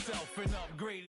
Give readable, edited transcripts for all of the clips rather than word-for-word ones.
myself and upgrade.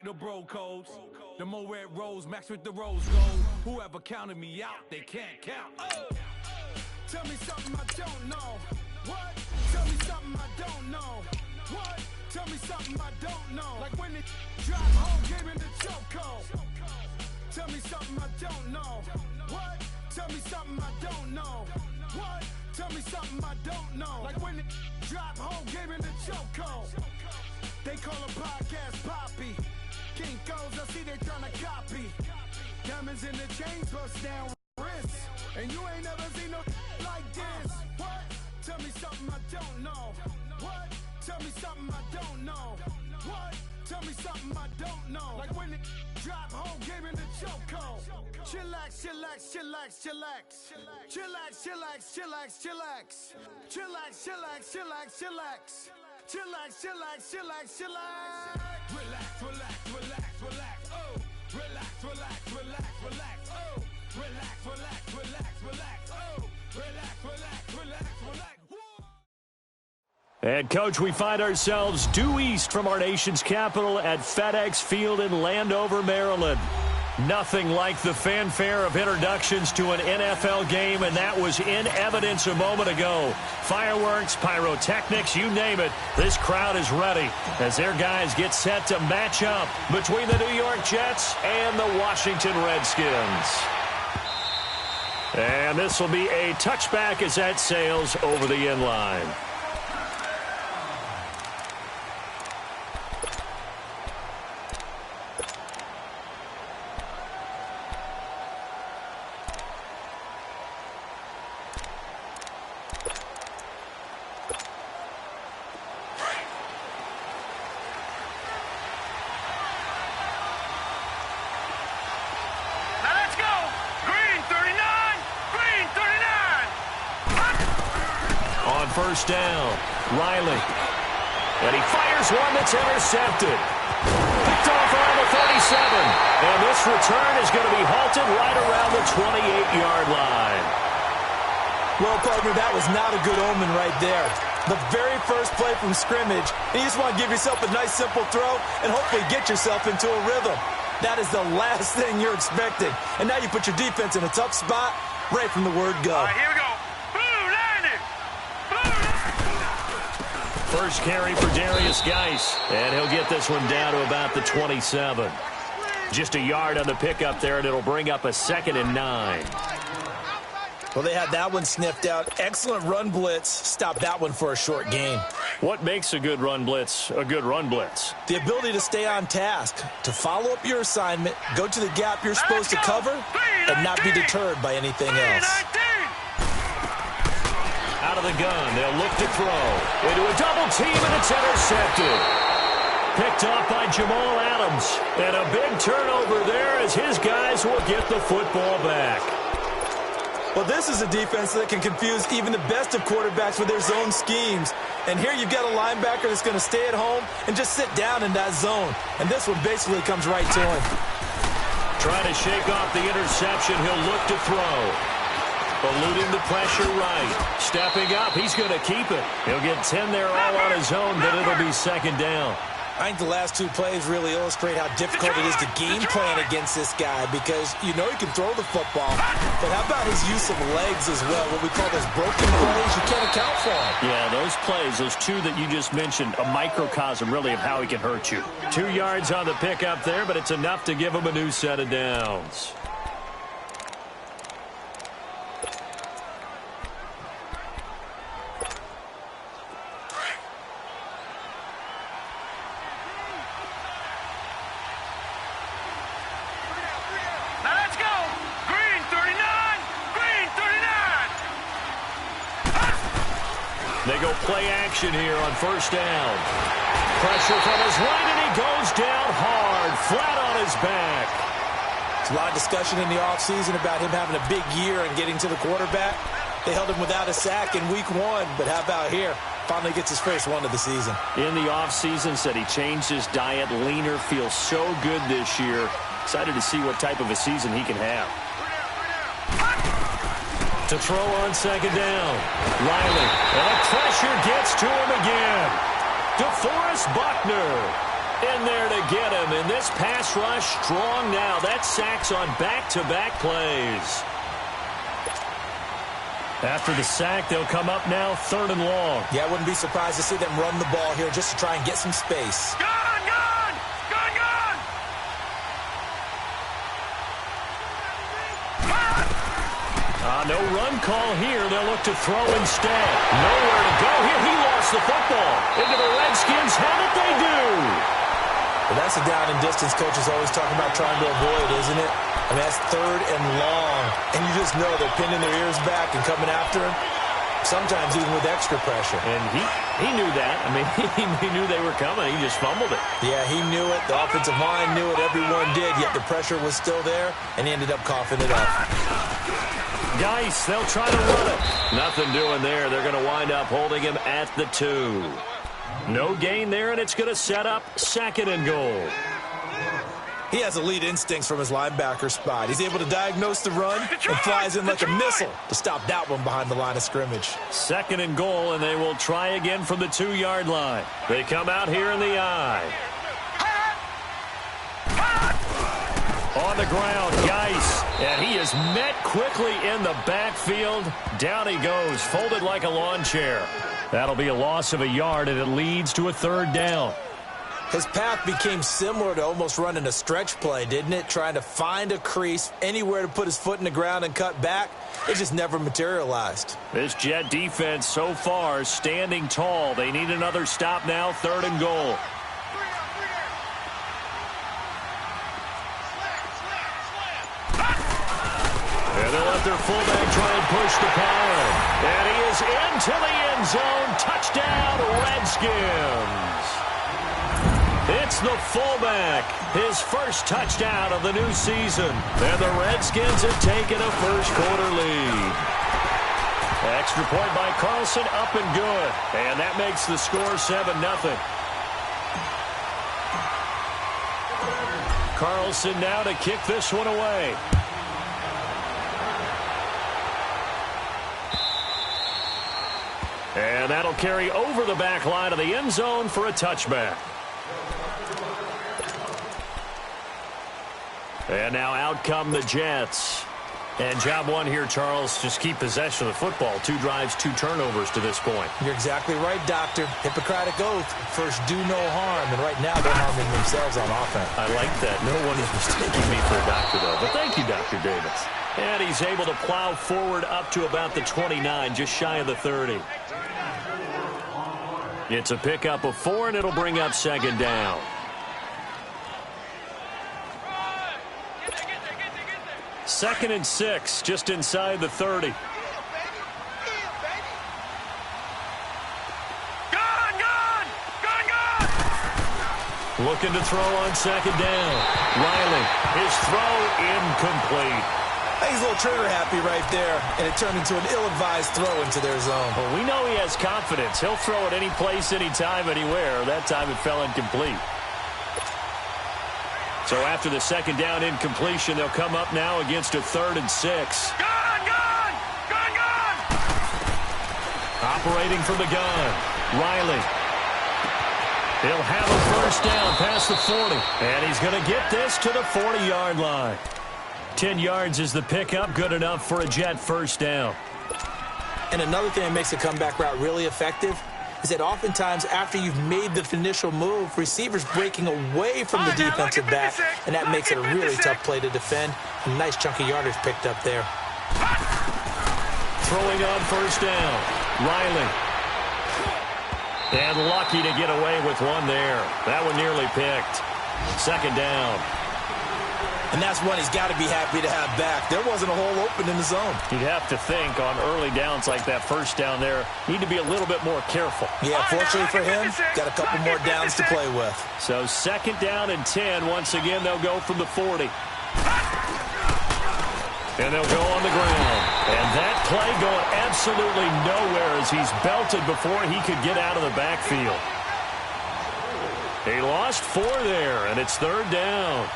The bro codes, the more red rose, max with the rose gold. Whoever counted me out, they can't count. Oh. Tell me something I don't know. What? Tell me something I don't know. What? Tell me something I don't know. Like when it drive home, gave in the chokehold. Tell me something I don't know. What? Tell me something I don't know. What? Tell me something I don't know. Like when it drive home, gave in the chokehold. They call a podcast Poppy. King goes, I see they tryna copy. Diamonds in the chains, bust down wrists. And you ain't never seen no like this. What? Tell me something I don't know. What? Tell me something I don't know. What? Tell me something I don't know. Like when it drop home, gave in the chokehold. Chillax, chillax, chillax, chillax. Chillax, chillax, chillax, chillax. Chillax, chillax, chillax, chillax. Chillax, chillax, chillax, chillax. Relax, relax, relax, relax. Oh, relax, relax, relax, relax. Oh, relax, relax, relax, relax. Oh, relax, relax, relax, relax. And, Coach, we find ourselves due east from our nation's capital at FedEx Field in Landover, Maryland. Nothing like the fanfare of introductions to an NFL game, and that was in evidence a moment ago. Fireworks, pyrotechnics, you name it. This crowd is ready as their guys get set to match up between the New York Jets and the Washington Redskins. And this will be a touchback as that sails over the end line. First down, Riley. And he fires one that's intercepted. Picked off around the 37. And this return is going to be halted right around the 28-yard line. Well, partner, that was not a good omen right there. The very first play from scrimmage, and you just want to give yourself a nice, simple throw and hopefully get yourself into a rhythm. That is the last thing you're expecting. And now you put your defense in a tough spot right from the word go. All right, here we go. First carry for Darius Geis, and he'll get this one down to about the 27. Just a yard on the pickup there, and it'll bring up a 2nd and 9. Well, they had that one sniffed out. Excellent run blitz. Stop that one for a short gain. What makes a good run blitz a good run blitz? The ability to stay on task, to follow up your assignment, go to the gap you're supposed to cover, and not be deterred by anything else. Out of the gun, they'll look to throw. Into a double team, and it's intercepted. Picked off by Jamal Adams. And a big turnover there as his guys will get the football back. Well, this is a defense that can confuse even the best of quarterbacks with their zone schemes. And here you've got a linebacker that's going to stay at home and just sit down in that zone. And this one basically comes right to him. Trying to shake off the interception. He'll look to throw. Eluding the pressure right. Stepping up, he's going to keep it. He'll get 10 there all on his own, but it'll be 2nd down. I think the last two plays really illustrate how difficult it is to game plan against this guy because you know he can throw the football, but how about his use of legs as well? What we call those broken plays, you can't account for them. Yeah, those plays, those two that you just mentioned, a microcosm really of how he can hurt you. 2 yards on the pickup there, but it's enough to give him a new set of downs. They go play action here on first down. Pressure from his right, and he goes down hard, flat on his back. There's a lot of discussion in the offseason about him having a big year and getting to the quarterback. They held him without a sack in week 1, but how about here? Finally gets his first one of the season. In the offseason, said he changed his diet, leaner, feels so good this year. Excited to see what type of a season he can have. To throw on second down. Riley. And the pressure gets to him again. DeForest Buckner in there to get him. And this pass rush strong now. That's sacks on back-to-back plays. After the sack, they'll come up now 3rd and long. Yeah, I wouldn't be surprised to see them run the ball here just to try and get some space. No run call here. They'll look to throw instead. Nowhere to go here. He lost the football. Into the Redskins. How did they do? Well, that's a down and distance coach is always talking about trying to avoid, isn't it? I mean, that's 3rd and long. And you just know they're pinning their ears back and coming after him. Sometimes even with extra pressure. And he knew that. I mean, he knew they were coming. He just fumbled it. Yeah, he knew it. The offensive line knew it. Everyone did. Yet the pressure was still there. And he ended up coughing it up. Geis, they'll try to run it. Nothing doing there. They're going to wind up holding him at the 2. No gain there, and it's going to set up 2nd and goal. He has elite instincts from his linebacker spot. He's able to diagnose the run and flies in like a missile to stop that one behind the line of scrimmage. 2nd and goal, and they will try again from the 2-yard line. They come out here in the I. On the ground, Geis, and he is met quickly in the backfield. Down he goes, folded like a lawn chair. That'll be a loss of a yard, and it leads to a 3rd down. His path became similar to almost running a stretch play, didn't it? Trying to find a crease, anywhere to put his foot in the ground and cut back. It just never materialized. This Jet defense so far standing tall. They need another stop now, 3rd and goal. And they'll let their fullback try and push the power. And he is into the end zone. Touchdown, Redskins. It's the fullback. His first touchdown of the new season. And the Redskins have taken a first-quarter lead. Extra point by Carlson, up and good. And that makes the score 7-0. Carlson now to kick this one away. And that'll carry over the back line of the end zone for a touchback. And now out come the Jets. And job one here, Charles, just keep possession of the football. 2 drives, 2 turnovers to this point. You're exactly right, Doctor. Hippocratic oath. First, do no harm. And right now, they're harming themselves on offense. I like that. No one is mistaking me for a doctor, though. But thank you, Dr. Davis. And he's able to plow forward up to about the 29, just shy of the 30. It's a pickup of 4, and it'll bring up 2nd down. Second and 6, just inside the 30. Looking to throw on 2nd down. Riley, his throw incomplete. He's a little trigger happy right there, and it turned into an ill-advised throw into their zone. Well, we know he has confidence. He'll throw it any place, anytime, anywhere. That time it fell incomplete. So after the 2nd down incompletion, they'll come up now against a 3rd and 6. Operating from the gun, Riley. He'll have a first down past the 40. And he's going to get this to the 40-yard line. 10 yards is the pickup, good enough for a Jet first down. And another thing that makes a comeback route really effective is that oftentimes after you've made the initial move, receivers breaking away from the defensive back, and that makes it a really tough play to defend. A nice chunk of yardage picked up there. Throwing on first down, Riley. And lucky to get away with one there. That one nearly picked. 2nd down. And that's one he's got to be happy to have back. There wasn't a hole open in the zone. You'd have to think on early downs like that first down there, need to be a little bit more careful. Yeah, fortunately for him, got a couple more downs to play with. So 2nd down and 10. Once again, they'll go from the 40. And they'll go on the ground. And that play going absolutely nowhere as he's belted before he could get out of the backfield. He lost 4 there, and it's 3rd down.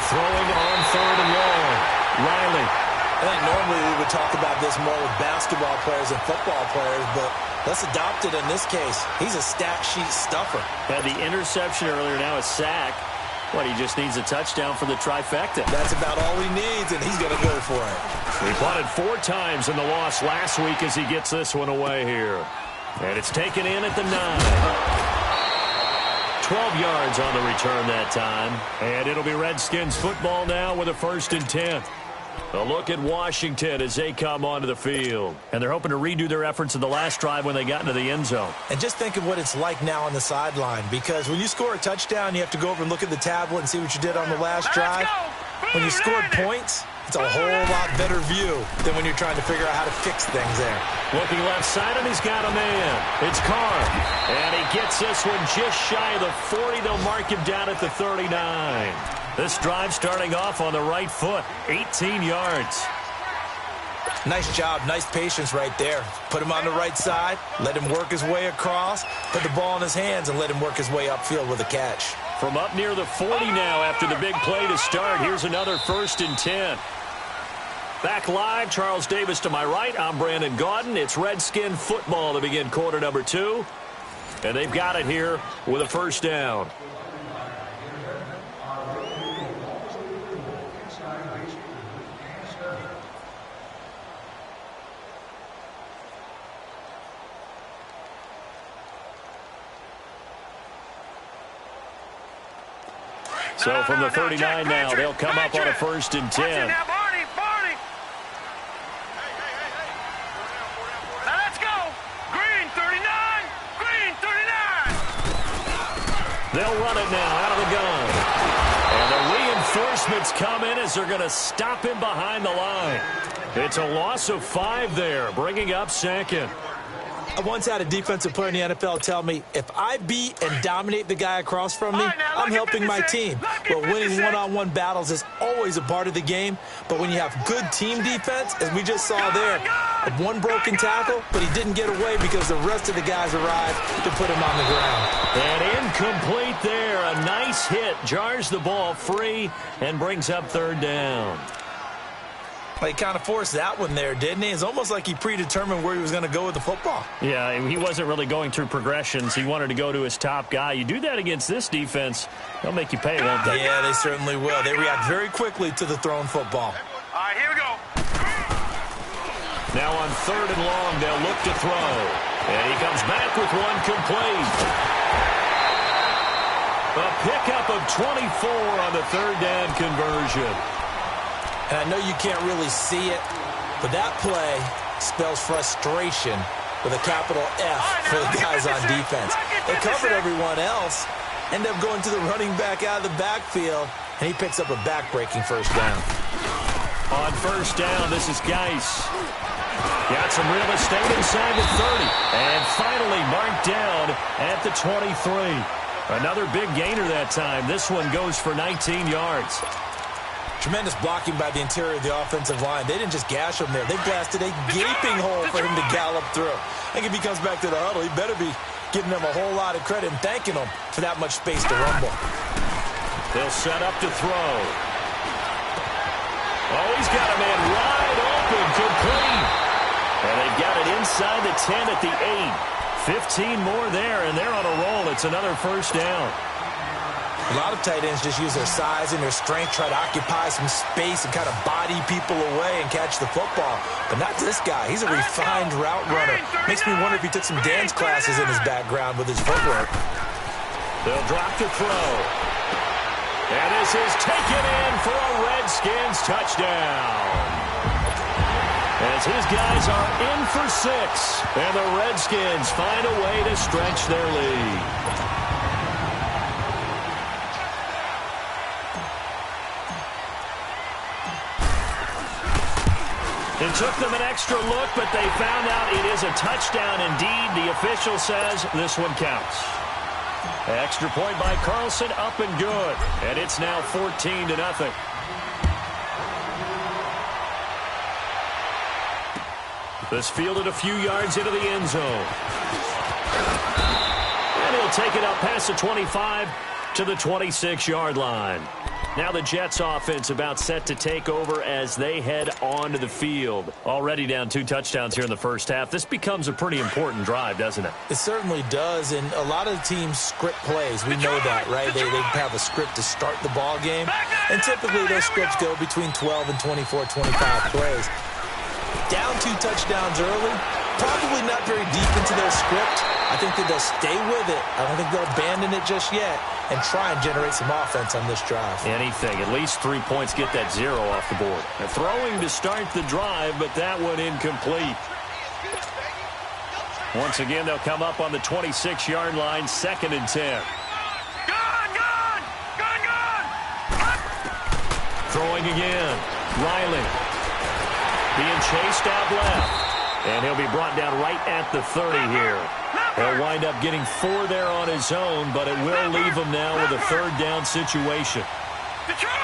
Throwing on 3rd and long. Riley. I think normally we would talk about this more with basketball players and football players, but let's adopt it in this case. He's a stat sheet stuffer. Had the interception earlier, now a sack. What, he just needs a touchdown for the trifecta. That's about all he needs, and he's going to go for it. He punted 4 times in the loss last week as he gets this one away here. And it's taken in at the 9. 12 yards on the return that time. And it'll be Redskins football now with a 1st and 10. A look at Washington as they come onto the field. And they're hoping to redo their efforts in the last drive when they got into the end zone. And just think of what it's like now on the sideline, because when you score a touchdown, you have to go over and look at the tablet and see what you did on the last drive. When you scored points, it's a whole lot better view than when you're trying to figure out how to fix things there. Looking left side, and he's got a man. It's Carr. And he gets this one just shy of the 40. They'll mark him down at the 39. This drive starting off on the right foot. 18 yards. Nice job. Nice patience right there. Put him on the right side. Let him work his way across. Put the ball in his hands and let him work his way upfield with a catch. From up near the 40 now after the big play to start. Here's another 1st and 10. Back live, Charles Davis to my right. I'm Brandon Gaudin. It's Redskin football to begin quarter number 2. And they've got it here with a 1st down. So from the 39 now, they'll come up on a 1st and 10. They'll run it now out of the gun. And the reinforcements come in as they're going to stop him behind the line. It's a loss of 5 there, bringing up 2nd. I once had a defensive player in the NFL tell me, if I beat and dominate the guy across from me, I'm helping my team. But winning one-on-one battles is always a part of the game. But when you have good team defense, as we just saw there, one broken tackle, but he didn't get away because the rest of the guys arrived to put him on the ground. And incomplete there. A nice hit. Jars the ball free and brings up 3rd down. He kind of forced that one there, didn't he? It's almost like he predetermined where he was going to go with the football. Yeah, he wasn't really going through progressions. He wanted to go to his top guy. You do that against this defense, they'll make you pay, won't they? Yeah, they certainly will. They react very quickly to the thrown football. All right, here we go. Now on 3rd and long, they'll look to throw. And he comes back with one complete. A pickup of 24 on the 3rd down conversion. And I know you can't really see it, but that play spells frustration with a capital F for the guys on defense. They covered everyone else, end up going to the running back out of the backfield, and he picks up a back-breaking 1st down. On 1st down, this is Geis. Got some real estate inside the 30. And finally marked down at the 23. Another big gainer that time. This one goes for 19 yards. Tremendous blocking by the interior of the offensive line. They didn't just gash him there. They blasted a gaping hole for him to gallop through. I think if he comes back to the huddle, he better be giving them a whole lot of credit and thanking them for that much space to rumble. They'll set up to throw. Oh, he's got a man wide open, complete. And they've got it inside the 10 at the 8. 15 more there, and they're on a roll. It's another 1st down. A lot of tight ends just use their size and their strength, try to occupy some space and kind of body people away and catch the football. But not this guy. He's a refined route runner. Makes me wonder if he took some dance classes in his background with his footwork. They'll drop to throw. And this is taken in for a Redskins touchdown. As his guys are in for 6. And the Redskins find a way to stretch their lead. It took them an extra look, but they found out it is a touchdown indeed. The official says this one counts. Extra point by Carlson, up and good. And it's now 14-0. This fielded a few yards into the end zone. And he'll take it up past the 25 to the 26-yard line. Now the Jets offense about set to take over as they head onto the field. Already down 2 touchdowns here in the first half. This becomes a pretty important drive, doesn't it? It certainly does, and a lot of teams script plays. We know that, right? They have a script to start the ball game, and typically those scripts go between 12 and 24, 25 plays. Down 2 touchdowns early, probably not very deep into their script. I think that they'll stay with it. I don't think they'll abandon it just yet and try and generate some offense on this drive. Anything. At least 3 points, get that 0 off the board. They're throwing to start the drive, but that one incomplete. Once again, they'll come up on the 26-yard line, 2nd and 10. Gone! Throwing again. Riley. Being chased out left. And he'll be brought down right at the 30 here. He'll wind up getting 4 there on his own, but it will leave him now with a 3rd down situation. Detroit!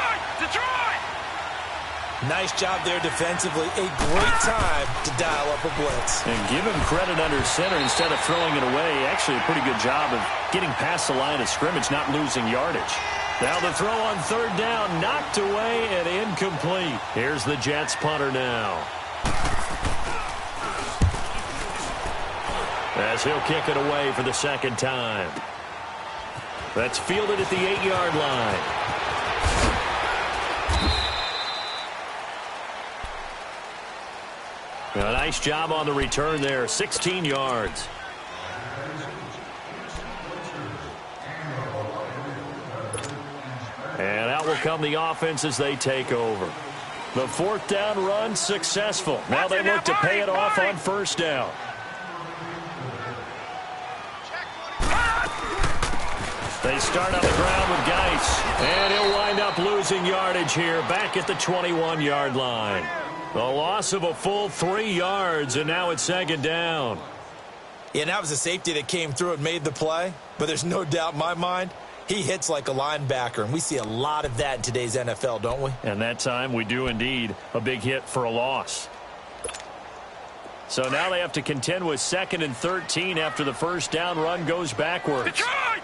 Nice job there defensively. A great time to dial up a blitz. And give him credit under center instead of throwing it away. Actually, a pretty good job of getting past the line of scrimmage, not losing yardage. Now the throw on 3rd down, knocked away and incomplete. Here's the Jets punter now. As he'll kick it away for the 2nd time. That's fielded at the 8-yard line. A nice job on the return there, 16 yards. And out will come the offense as they take over. The 4th down run successful. Now they look to pay it off on 1st down. They start on the ground with Geis, and he'll wind up losing yardage here back at the 21-yard line. A loss of a full 3 yards, and now it's 2nd down. Yeah, that was a safety that came through and made the play, but there's no doubt in my mind he hits like a linebacker, and we see a lot of that in today's NFL, don't we? And that time we do indeed. A big hit for a loss. So now they have to contend with 2nd and 13 after the 1st down run goes backwards. Detroit!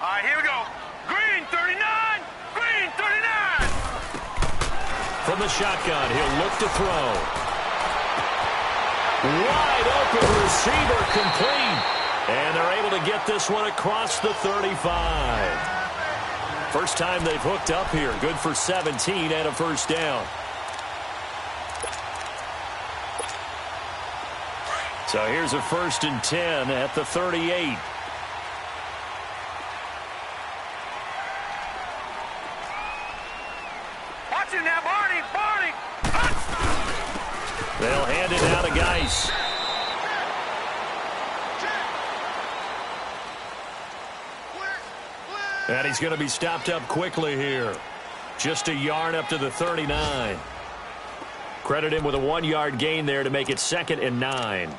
All right, here we go. Green 39! Green 39! From the shotgun, he'll look to throw. Wide open receiver complete. And they're able to get this one across the 35. First time they've hooked up here. Good for 17 and a 1st down. So here's a 1st and 10 at the 38. Watch it now, Barney! They'll hand it out to Geis. And he's going to be stopped up quickly here. Just a yard up to the 39. Credit him with a 1-yard gain there to make it 2nd and 9.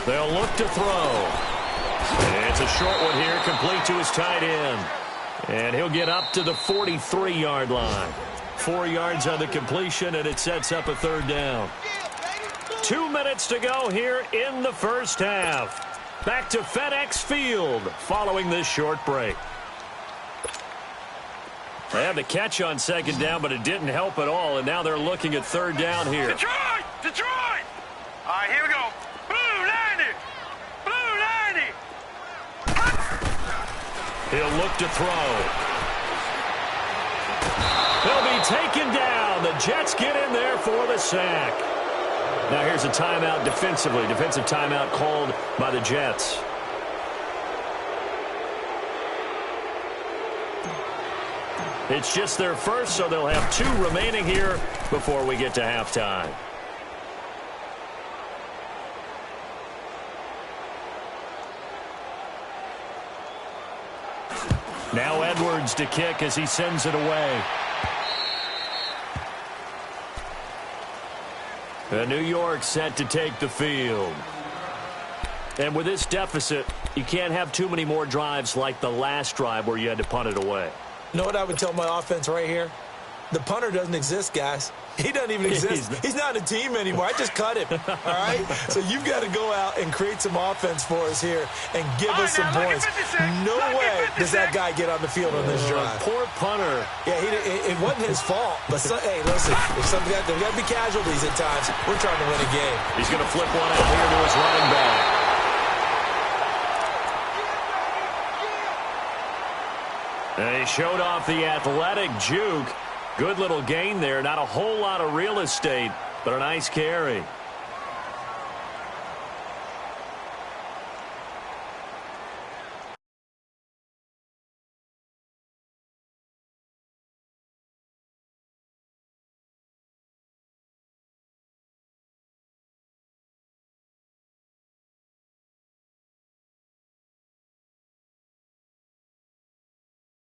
They'll look to throw. And it's a short one here, complete to his tight end. And he'll get up to the 43-yard line. 4 yards on the completion, and it sets up a 3rd down. 2 minutes to go here in the first half. Back to FedEx Field following this short break. They had the catch on 2nd down, but it didn't help at all, and now they're looking at 3rd down here. Detroit! All right, here we go. He'll look to throw. He'll be taken down. The Jets get in there for the sack. Now here's a timeout defensively. Defensive timeout called by the Jets. It's just their first, so they'll have 2 remaining here before we get to halftime. Now Edwards to kick as he sends it away. New York set to take the field. And with this deficit, you can't have too many more drives like the last drive where you had to punt it away. You know what I would tell my offense right here? The punter doesn't exist, guys. He doesn't even exist. He's not a team anymore. I just cut him, all right? So you've got to go out and create some offense for us here and give us some points. No way does that guy get on the field on this drive. Poor punter. Yeah, it wasn't his fault. But, hey, listen, there's got to be casualties at times. We're trying to win a game. He's going to flip one out here to his running back. And he showed off the athletic juke. Good little gain there. Not a whole lot of real estate, but a nice carry.